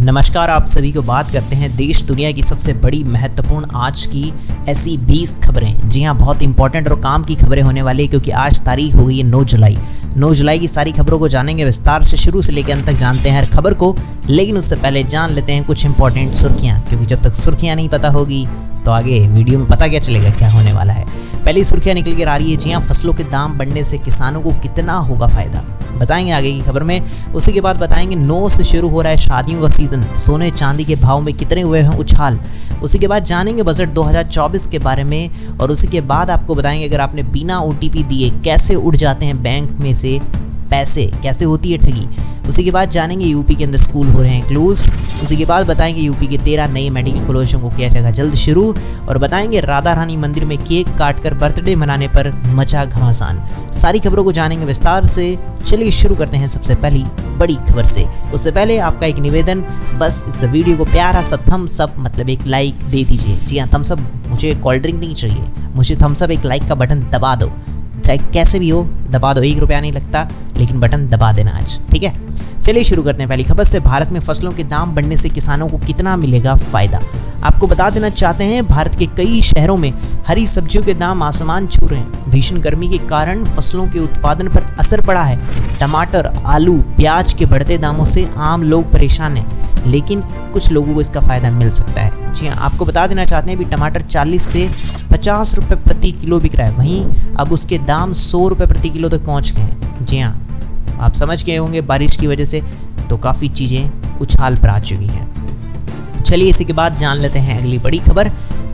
नमस्कार, आप सभी को बात करते हैं देश दुनिया की सबसे बड़ी महत्वपूर्ण आज की ऐसी 20 खबरें। जी हाँ, बहुत इंपॉर्टेंट और काम की खबरें होने वाली है क्योंकि आज तारीख हो गई है 9 जुलाई। 9 जुलाई की सारी खबरों को जानेंगे विस्तार से, शुरू से लेकर अंत तक जानते हैं हर खबर को। लेकिन उससे पहले जान लेते हैं कुछ इंपॉर्टेंट सुर्खियाँ, क्योंकि जब तक सुर्खियाँ नहीं पता होगी तो आगे वीडियो में पता क्या चलेगा क्या होने वाला है। पहली सुर्खियाँ निकल कर आ रही है। जी हाँ, फसलों के दाम बढ़ने से किसानों को कितना होगा फायदा, बताएंगे आगे की खबर में। उसी के बाद बताएंगे 9 से शुरू हो रहा है शादियों का सीजन, सोने चांदी के भाव में कितने हुए हैं उछाल। उसी के बाद जानेंगे बजट 2024 के बारे में, और उसी के बाद आपको बताएंगे अगर आपने बिना OTP दिए कैसे उड़ जाते हैं बैंक में से पैसे, कैसे होती है ठगी। उसी के बाद जानेंगे यूपी के अंदर स्कूल हो रहे हैं क्लोज्ड। उसी के बाद बताएंगे यूपी के 13 नए मेडिकल कॉलेजों को किया जाएगा जल्द शुरू, और बताएंगे राधा रानी मंदिर में केक काटकर बर्थडे मनाने पर मचा घमासान। सारी खबरों को जानेंगे विस्तार से। चलिए शुरू करते हैं सबसे पहली बड़ी खबर से। उससे पहले आपका एक निवेदन, बस इस वीडियो को प्यारा सा थम्स अप मतलब एक लाइक दे दीजिए। जी हाँ, थम्स अप, मुझे कोल्ड ड्रिंक नहीं चाहिए, मुझे थम्स अप एक लाइक का बटन दबा दो, चाहे कैसे भी हो दबा दो, 1 रुपया नहीं लगता, लेकिन बटन दबा देना आज, ठीक है। चलिए शुरू करते हैं पहली खबर से। भारत में फसलों के दाम बढ़ने से किसानों को कितना मिलेगा फायदा, आपको बता देना चाहते हैं। भारत के कई शहरों में हरी सब्जियों के दाम आसमान छू रहे हैं। भीषण गर्मी के कारण फसलों के उत्पादन पर असर पड़ा है। टमाटर, आलू, प्याज के बढ़ते दामों से आम लोग परेशान हैं, लेकिन कुछ लोगों को इसका फायदा मिल सकता है। जी हाँ, आपको बता देना चाहते हैं भी टमाटर 40 से 50 रुपये प्रति किलो बिक रहा है, वहीं अब उसके दाम 100 रुपये प्रति किलो तक पहुँच गए हैं। जी हाँ, आप समझ गए होंगे बारिश की वजह से तो काफ़ी चीज़ें उछाल पर आ चुकी हैं। चलिए इसी के बाद जान लेते हैं अगली बड़ी खबर।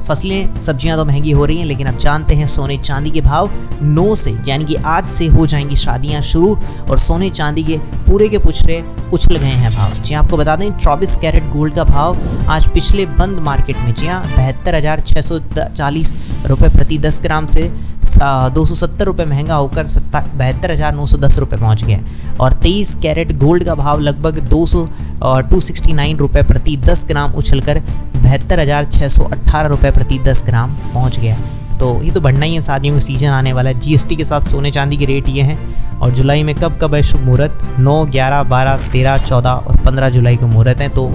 फसलें सब्जियां तो महंगी हो रही हैं, लेकिन अब जानते हैं सोने चांदी के भाव। 9 से यानी कि आज से हो जाएंगी शादियां शुरू, और सोने चांदी के पूरे के पुछड़े उछल गए हैं भाव। जी आपको बता दें 24 कैरेट गोल्ड का भाव आज पिछले बंद मार्केट में जी हाँ 72,640 रुपये प्रति 10 ग्राम से 270 रुपये महंगा होकर 72,910 रुपये पहुँच गया। और 23 कैरेट गोल्ड का भाव लगभग 269 रुपये प्रति 10 ग्राम उछलकर 72,618 रुपये प्रति 10 ग्राम पहुंच गया। तो ये तो बढ़ना ही है, शादियों का सीजन आने वाला है। GST के साथ सोने चांदी के रेट ये हैं। और जुलाई में कब है शुभ मुहूर्त, 9, 11, 12, 13, 14 और 15 जुलाई को मुहूर्त हैं, तो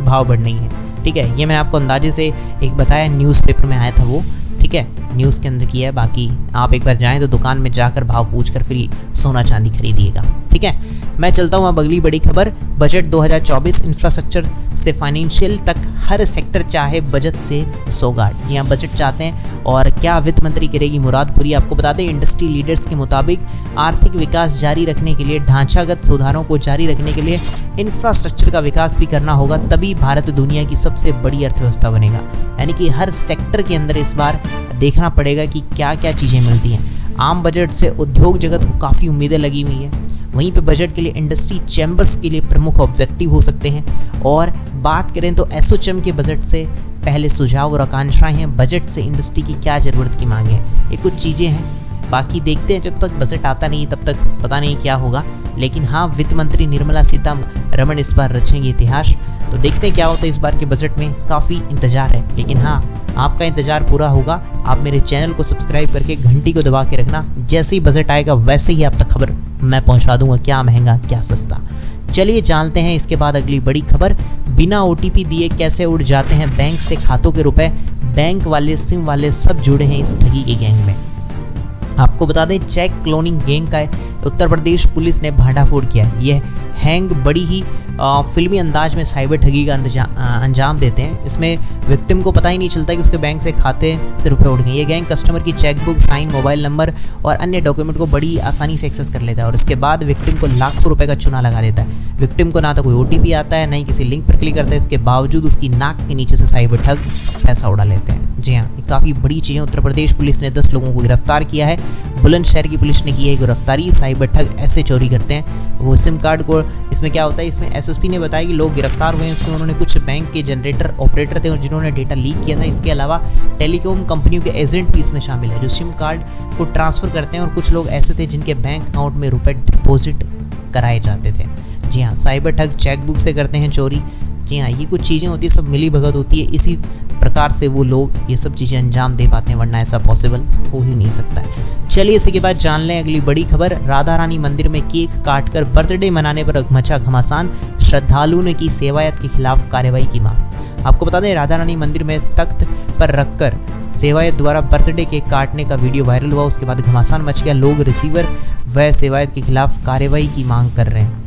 भाव बढ़ना ही है, ठीक है। ये मैंने आपको अंदाजे से एक बताया, न्यूज़पेपर में आया था वो, ठीक है, न्यूज़ के अंदर किया है। बाकी आप एक बार जाएं तो दुकान में जाकर भाव पूछकर फिर सोना चांदी खरीदिएगा, ठीक है। मैं चलता हूँ अब अगली बड़ी खबर। बजट 2024 इंफ्रास्ट्रक्चर से फाइनेंशियल तक हर सेक्टर चाहे बजट से सौगात। जी हाँ, बजट चाहते हैं और क्या वित्त मंत्री करेगी मुराद पूरी। आपको बता दें इंडस्ट्री लीडर्स के मुताबिक आर्थिक विकास जारी रखने के लिए, ढांचागत सुधारों को जारी रखने के लिए इंफ्रास्ट्रक्चर का विकास भी करना होगा, तभी भारत दुनिया की सबसे बड़ी अर्थव्यवस्था बनेगा। यानी कि हर सेक्टर के अंदर इस बार देखना पड़ेगा कि क्या क्या चीज़ें मिलती हैं। आम बजट से उद्योग जगत को काफ़ी उम्मीदें लगी हुई हैं, वहीं पे बजट के लिए इंडस्ट्री चैम्बर्स के लिए प्रमुख ऑब्जेक्टिव हो सकते हैं। और बात करें तो एसोचैम के बजट से पहले सुझाव और आकांक्षाएं हैं, बजट से इंडस्ट्री की क्या ज़रूरत की मांग है, ये कुछ चीज़ें हैं। बाकी देखते हैं, जब तक बजट आता नहीं तब तक पता नहीं क्या होगा। लेकिन हाँ, वित्त मंत्री निर्मला सीतारमण इस बार रचेंगे इतिहास, तो देखते हैं क्या होता है इस बार के बजट में। काफ़ी इंतज़ार है, लेकिन हाँ आपका इंतज़ार पूरा होगा। आप मेरे चैनल को सब्सक्राइब करके घंटी को दबा के रखना, जैसे ही बजट आएगा वैसे ही आप तक खबर मैं पहुंचा दूंगा, क्या महंगा क्या सस्ता। चलिए जानते हैं इसके बाद अगली बड़ी खबर। बिना OTP दिए कैसे उड़ जाते हैं बैंक से खातों के रुपए, बैंक वाले सिम वाले सब जुड़े हैं इस ठगी के गैंग में। आपको बता दें चेक क्लोनिंग गैंग का उत्तर प्रदेश पुलिस ने भांडाफोड़ किया। यह हैंग बड़ी ही फिल्मी अंदाज में साइबर ठगी का अंजाम देते हैं। इसमें विक्टिम को पता ही नहीं चलता कि उसके बैंक से खाते से रुपए उड़ गए। ये गैंग कस्टमर की चेकबुक, साइन, मोबाइल नंबर और अन्य डॉक्यूमेंट को बड़ी आसानी से एक्सेस कर लेता है, और इसके बाद विक्टिम को लाखों रुपए का चूना लगा देता है। विक्टिम को ना तो कोई OTP आता है, ना ही किसी लिंक पर क्लिक करता है, इसके बावजूद उसकी नाक के नीचे से साइबर ठग पैसा उड़ा लेते हैं। जी हाँ, ये काफ़ी बड़ी चीज़ें। उत्तर प्रदेश पुलिस ने 10 लोगों को गिरफ्तार किया है। बुलंदशहर की पुलिस ने की है गिरफ्तारी। साइबर ठग ऐसे चोरी करते हैं, वो सिम कार्ड को, इसमें क्या होता है, इसमें SSP ने बताया कि लोग गिरफ्तार हुए हैं। इसमें उन्होंने कुछ बैंक के जनरेटर ऑपरेटर थे जिन्होंने डेटा लीक किया था। इसके अलावा टेलीकॉम कंपनियों के एजेंट भी इसमें शामिल है जो सिम कार्ड को ट्रांसफ़र करते हैं, और कुछ लोग ऐसे थे जिनके बैंक अकाउंट में रुपए डिपॉजिट कराए जाते थे। जी हाँ, साइबर ठग चेकबुक से करते हैं चोरी। जी हाँ, ये कुछ चीज़ें होती है, सब मिली भगत होती है, इसी प्रकार से वो लोग ये सब चीज़ें अंजाम दे पाते हैं, वरना ऐसा पॉसिबल हो ही नहीं सकता है। चलिए इसी के बाद जान लें अगली बड़ी खबर। राधा रानी मंदिर में केक काटकर बर्थडे मनाने पर मचा घमासान। श्रद्धालुओं ने की सेवायत के खिलाफ कार्रवाई की मांग। आपको बता दें, राधा रानी मंदिर में तख्त पर रखकर सेवायत द्वारा बर्थडे केक काटने का वीडियो वायरल हुआ। उसके बाद घमासान मच गया। लोग रिसीवर व सेवायत के खिलाफ कार्रवाई की मांग कर रहे हैं।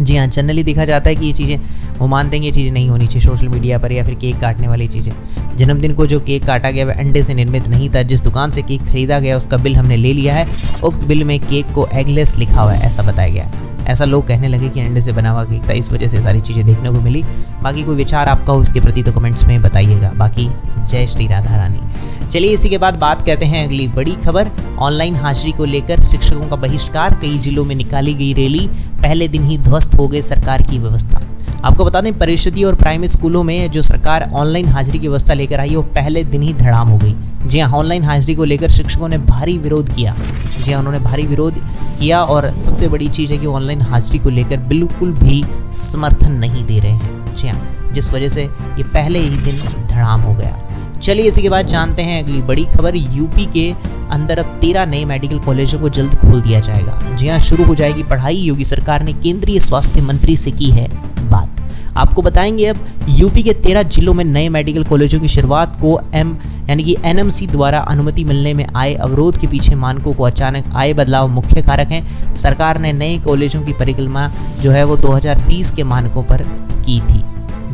जी हाँ, जनरली देखा जाता है कि ये चीज़ें वो मानते हैं कि ये चीज़ें नहीं होनी चाहिए सोशल मीडिया पर, या फिर केक काटने वाली चीज़ें। जन्मदिन को जो केक काटा गया वह अंडे से निर्मित नहीं था। जिस दुकान से केक खरीदा गया उसका बिल हमने ले लिया है। उक्त बिल में केक को एगलेस लिखा हुआ है, ऐसा बताया गया। ऐसा लोग कहने लगे कि अंडे से बना हुआ केक था, इस वजह से सारी चीज़ें देखने को मिली। बाकी कोई विचार आपका हो इसके प्रति तो कमेंट्स में बताइएगा। बाकी जय श्री राधा रानी। चलिए इसी के बाद बात करते हैं अगली बड़ी खबर। ऑनलाइन हाजिरी को लेकर शिक्षकों का बहिष्कार, कई जिलों में निकाली गई रैली, पहले दिन ही ध्वस्त हो गए सरकार की व्यवस्था। आपको बता दें, परिषदीय और प्राइमरी स्कूलों में जो सरकार ऑनलाइन हाजिरी की व्यवस्था लेकर आई वो पहले दिन ही धड़ाम हो गई। जी हाँ, ऑनलाइन हाजिरी को लेकर शिक्षकों ने भारी विरोध किया। जी हाँ, उन्होंने भारी विरोध किया और सबसे बड़ी चीज़ है कि ऑनलाइन हाजिरी को लेकर बिल्कुल भी समर्थन नहीं दे रहे हैं। जी हाँ, जिस वजह से ये पहले ही दिन धड़ाम हो गया। चलिए इसी के बाद जानते हैं अगली बड़ी खबर। यूपी के अंदर अब 13 नए मेडिकल कॉलेजों को जल्द खोल दिया जाएगा। जी हाँ, शुरू हो जाएगी पढ़ाई। योगी सरकार ने केंद्रीय स्वास्थ्य मंत्री से की है बात। आपको बताएंगे अब यूपी के 13 जिलों में नए मेडिकल कॉलेजों की शुरुआत को यानी कि एनएमसी द्वारा अनुमति मिलने में आए अवरोध के पीछे मानकों को अचानक आए बदलाव मुख्य कारक हैं। सरकार ने नए कॉलेजों की परिकल्पना जो है वो 2020 के मानकों पर की थी।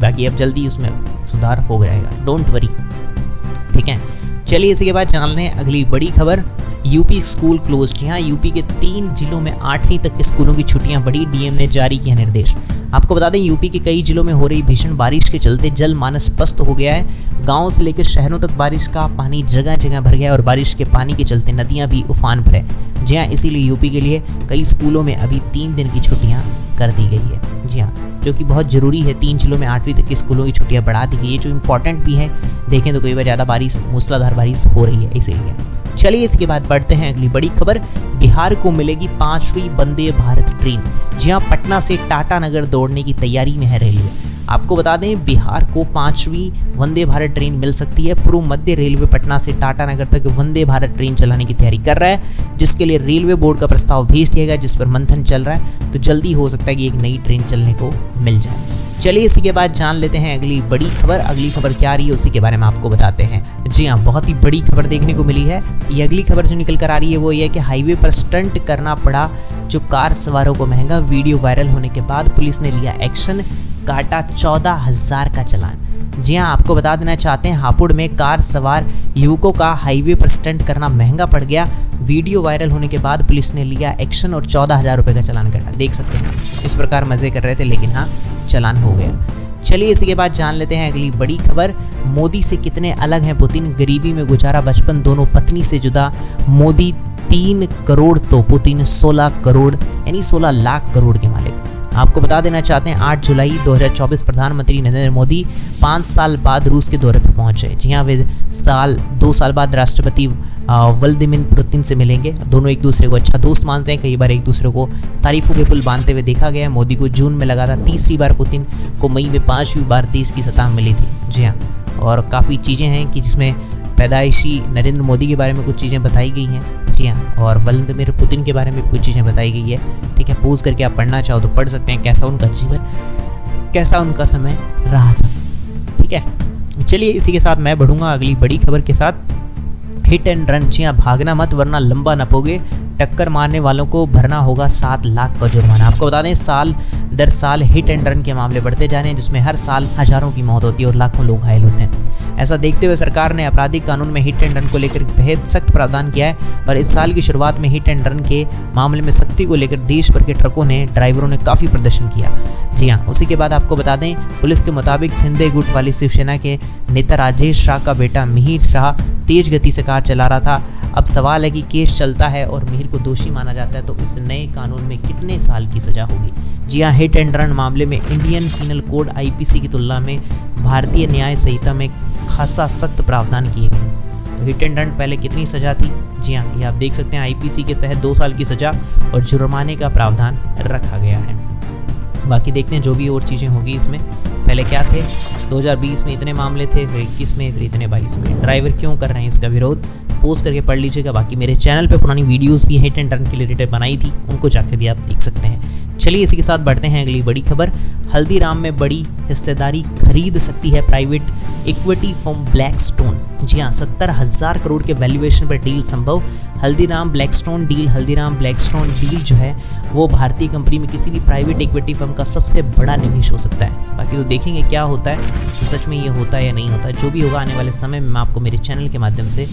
बाकी अब जल्दी उसमें सुधार हो जाएगा, डोंट वरी। ठीक है, चलिए इसी के बाद जान लें अगली बड़ी खबर। UP school close. यहाँ यूपी के 3 जिलों में 8वीं तक के स्कूलों की छुट्टियां बढ़ी, डीएम ने जारी किया निर्देश। आपको बता दें, यूपी के कई जिलों में हो रही भीषण बारिश के चलते जल मानस पस्त हो गया है। गांवों से लेकर शहरों तक बारिश का पानी जगह जगह भर गया और बारिश के पानी के चलते नदियां भी उफान पर है। जी हाँ, इसीलिए यूपी के लिए कई स्कूलों में अभी 3 दिन की छुट्टियाँ कर दी गई है। जी हाँ, जो कि बहुत ज़रूरी है। 3 जिलों में 8वीं तक की स्कूलों की छुट्टियां बढ़ा दी गई है, जो इम्पॉर्टेंट भी है। देखें तो कई बार ज़्यादा बारिश, मूसलाधार बारिश हो रही है इसीलिए। चलिए इसके बाद बढ़ते हैं अगली बड़ी खबर। बिहार को मिलेगी 5वीं वंदे भारत ट्रेन। जी हाँ, पटना से टाटानगर दौड़ने की तैयारी में है रेलवे। आपको बता दें, बिहार को 5वीं वंदे भारत ट्रेन मिल सकती है। पूर्व मध्य रेलवे पटना से टाटानगर तक वंदे भारत ट्रेन चलाने की तैयारी कर रहा है, जिसके लिए रेलवे बोर्ड का प्रस्ताव भेज दिया गया, जिस पर मंथन चल रहा है। तो जल्दी हो सकता है कि एक नई ट्रेन चलने को मिल जाए। चलिए इसी के बाद जान लेते हैं अगली बड़ी खबर। अगली खबर क्या आ रही है उसी के बारे में आपको बताते हैं। जी हाँ, बहुत ही बड़ी खबर देखने को मिली है। ये अगली खबर जो निकल कर आ रही है वो ये है कि हाईवे पर स्टंट करना पड़ा जो कार सवारों को महंगा। वीडियो वायरल होने के बाद पुलिस ने लिया एक्शन, काटा 14,000 का चालान। जी हाँ, आपको बता देना चाहते हैं, हापुड़ में कार सवार युवकों का हाईवे पर स्टंट करना महंगा पड़ गया। वीडियो वायरल होने के बाद पुलिस ने लिया एक्शन और 14,000 रुपये का चालान काटा। देख सकते हैं, इस प्रकार मजे कर रहे थे लेकिन हाँ, चालान हो गया। चलिए इसी के बाद जान लेते हैं अगली बड़ी खबर। मोदी से कितने अलग हैं पुतिन, गरीबी में गुजारा बचपन, दोनों पत्नी से जुदा। मोदी 3 करोड़ तो पुतिन 16 करोड़ यानी 16 लाख करोड़ के मालिक। आपको बता देना चाहते हैं, 8 जुलाई 2024 प्रधानमंत्री नरेंद्र मोदी 5 साल बाद रूस के दौरे पर पहुंचे। जी हाँ, वे 2 साल बाद राष्ट्रपति व्लादिमीर पुतिन से मिलेंगे। दोनों एक दूसरे को अच्छा दोस्त मानते हैं, कई बार एक दूसरे को तारीफों के पुल बांधते हुए देखा गया है। मोदी को जून में लगा था, तीसरी बार पुतिन को मई में 5वीं बार देश की सतह मिली थी। जी हाँ, और काफ़ी चीज़ें हैं कि जिसमें पैदाइशी नरेंद्र मोदी के बारे में कुछ चीज़ें बताई गई हैं। जी हाँ, और व्लादिमीर पुतिन के बारे में कुछ चीज़ें बताई गई है। ठीक है, पोज करके आप पढ़ना चाहो तो पढ़ सकते हैं, कैसा उनका जीवन, कैसा उनका समय रहा था। ठीक है, चलिए इसी के साथ मैं बढ़ूंगा अगली बड़ी खबर के साथ। Hit and run. जी हाँ, भागना मत वरना लंबा न पोगे, टक्कर मारने वालों को भरना होगा 7 लाख का जुर्माना। आपको बता दें, साल दर साल हिट एंड रन के मामले बढ़ते जा रहे हैं, जिसमें हर साल हजारों की मौत होती है और लाखों लोग घायल होते हैं। ऐसा देखते हुए सरकार ने आपराधिक कानून में हिट एंड रन को लेकर बेहद सख्त प्रावधान किया है और इस साल की शुरुआत में हिट एंड रन के मामले में सख्ती को लेकर देश भर के ट्रकों ने, ड्राइवरों ने काफ़ी प्रदर्शन किया। जी हाँ, उसी के बाद आपको बता दें, पुलिस के मुताबिक सिंधे गुट वाली शिवसेना के नेता राजेश शाह का बेटा मिहिर शाह तेज गति से कार चला रहा था। अब सवाल है कि केस चलता है और मिहिर को दोषी माना जाता है तो इस नए कानून में कितने साल की सजा होगी। जी हाँ, हिट एंड रन मामले में इंडियन पीनल कोड आईपीसी की तुलना में भारतीय न्याय संहिता में खासा सख्त प्रावधान किए गए। तो हिट एंड रन पहले कितनी सजा थी? जी हाँ, ये आप देख सकते हैं, आईपीसी के तहत 2 साल की सजा और जुर्माने का प्रावधान रखा गया है। बाकी देखते हैं जो भी और चीज़ें होगी इसमें। पहले क्या थे, 2020 में इतने मामले थे, फिर 21 में, फिर इतने 22 में। ड्राइवर क्यों कर रहे हैं इसका विरोध, पोस्ट करके पढ़ लीजिएगा। बाकी मेरे चैनल पे पुरानी वीडियोस भी हिट एंड रन के रिलेटेड बनाई थी, उनको जाकर भी आप देख सकते हैं। चलिए इसी के साथ बढ़ते हैं अगली बड़ी खबर। हल्दीराम में बड़ी हिस्सेदारी खरीद सकती है प्राइवेट इक्विटी फर्म ब्लैकस्टोन। जी हाँ, 70,000 करोड़ के वैल्यूएशन पर डील संभव। हल्दीराम ब्लैकस्टोन डील जो है वो भारतीय कंपनी में किसी भी प्राइवेट इक्विटी फर्म का सबसे बड़ा निवेश हो सकता है। बाकी तो देखेंगे क्या होता है, कि सच में ये होता है या नहीं होता। जो भी होगा आने वाले समय में मैं आपको मेरे चैनल के माध्यम से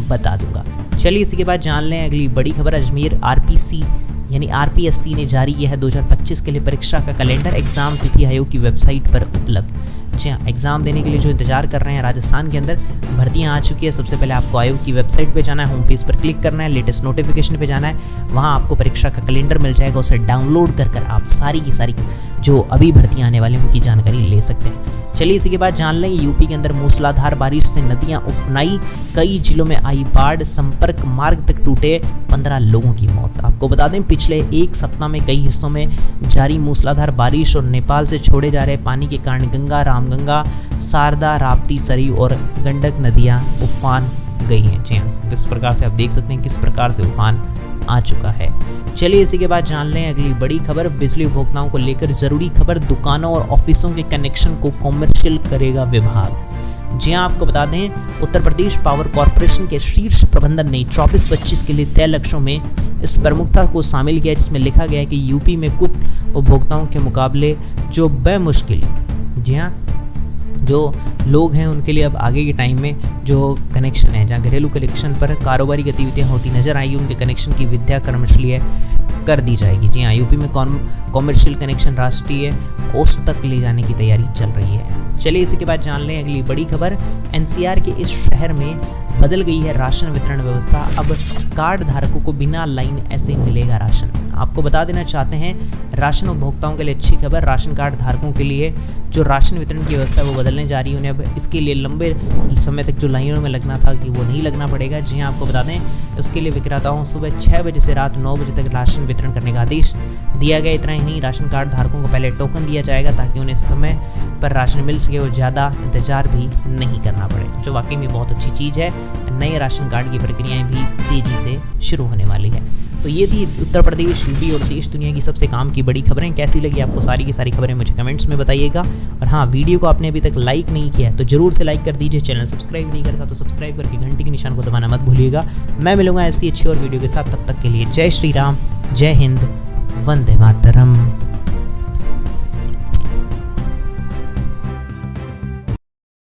बता दूंगा। चलिए इसी के बाद जान लें अगली बड़ी खबर। अजमेर आरपीएससी ने जारी किया है 2025 के लिए परीक्षा का कैलेंडर। एग्जाम तिथि आयोग की वेबसाइट पर उपलब्ध। जी हाँ, एग्जाम देने के लिए जो इंतजार कर रहे हैं राजस्थान के अंदर, भर्तियां आ चुकी है। सबसे पहले आपको आयोग की वेबसाइट पे जाना है, होम पेज पर क्लिक करना है, लेटेस्ट नोटिफिकेशन पे जाना है, वहाँ आपको परीक्षा का कैलेंडर मिल जाएगा। उसे डाउनलोड कर आप सारी की सारी जो अभी भर्तियां आने वाली उनकी जानकारी ले सकते हैं। चलिए इसी के बाद जान लें यूपी के अंदर मूसलाधार बारिश से नदियां उफनाई, कई जिलों में आई बाढ़, संपर्क मार्ग तक टूटे, 15 लोगों की मौत। आपको बता दें पिछले एक सप्ताह में कई हिस्सों में जारी मूसलाधार बारिश और नेपाल से छोड़े जा रहे पानी के कारण गंगा, रामगंगा, शारदा, राप्ती, सरयू और गंडक नदियां उफान गई हैं। जी हाँ, इस प्रकार से आप देख सकते हैं किस प्रकार से उफान आ चुका है। चलिए इसी के बाद जान लें अगली बड़ी खबर। बिजली उपभोक्ताओं को लेकर जरूरी खबर। दुकानों और ऑफिसों के कनेक्शन को कॉमर्शियल करेगा विभाग। जी हां, आपको बता दें उत्तर प्रदेश पावर कॉर्पोरेशन के शीर्ष प्रबंधन ने 24-25 के लिए तय लक्ष्यों में इस प्रमुखता को शामिल किया, जिसमें लिखा गया है कि यूपी में कुछ उपभोक्ताओं के मुकाबले जो बेमुश्किल, जी हाँ, जो लोग हैं उनके लिए अब आगे के टाइम में जो कनेक्शन है, जहाँ घरेलू कनेक्शन पर कारोबारी गतिविधियाँ होती नजर आएगी, उनके कनेक्शन की विद्या कमर्शियल कर दी जाएगी। जी हाँ, यूपी में कॉमर्शियल कनेक्शन राष्ट्रीय औसत तक ले जाने की तैयारी चल रही है। चलिए इसी के बाद जान लें अगली बड़ी खबर। एनसीआर के इस शहर में बदल गई है राशन वितरण व्यवस्था। अब कार्ड धारकों को बिना लाइन ऐसे मिलेगा राशन। आपको बता देना चाहते हैं राशन उपभोक्ताओं के लिए अच्छी खबर। राशन कार्ड धारकों के लिए जो राशन वितरण की व्यवस्था है वो बदलने जा रही है। उन्हें अब इसके लिए लंबे समय तक जो लाइनों में लगना था कि वो नहीं लगना पड़ेगा। जी हाँ, आपको बता दें उसके लिए विक्रेताओं सुबह 6 बजे से रात 9 बजे तक राशन वितरण करने का आदेश दिया गया। इतना ही नहीं, राशन कार्ड धारकों को पहले टोकन दिया जाएगा ताकि उन्हें समय पर राशन मिल सके और ज़्यादा इंतजार भी नहीं करना पड़े, जो वाकई में बहुत अच्छी चीज़ है। नए राशन कार्ड की प्रक्रियाएं भी तेज़ी से शुरू होने वाली है। तो ये थी उत्तर प्रदेश, यूपी और देश दुनिया की सबसे काम की बड़ी खबरें। कैसी लगी आपको सारी की सारी खबरें मुझे कमेंट्स में बताइएगा। और हाँ, वीडियो को आपने अभी तक लाइक नहीं किया तो जरूर से लाइक कर दीजिए। चैनल सब्सक्राइब नहीं करता तो सब्सक्राइब करके घंटी के निशान को दबाना मत भूलिएगा। मैं मिलूंगा ऐसी अच्छी और वीडियो के साथ, तब तक के लिए जय श्री राम, जय हिंद, वंदे मातरम।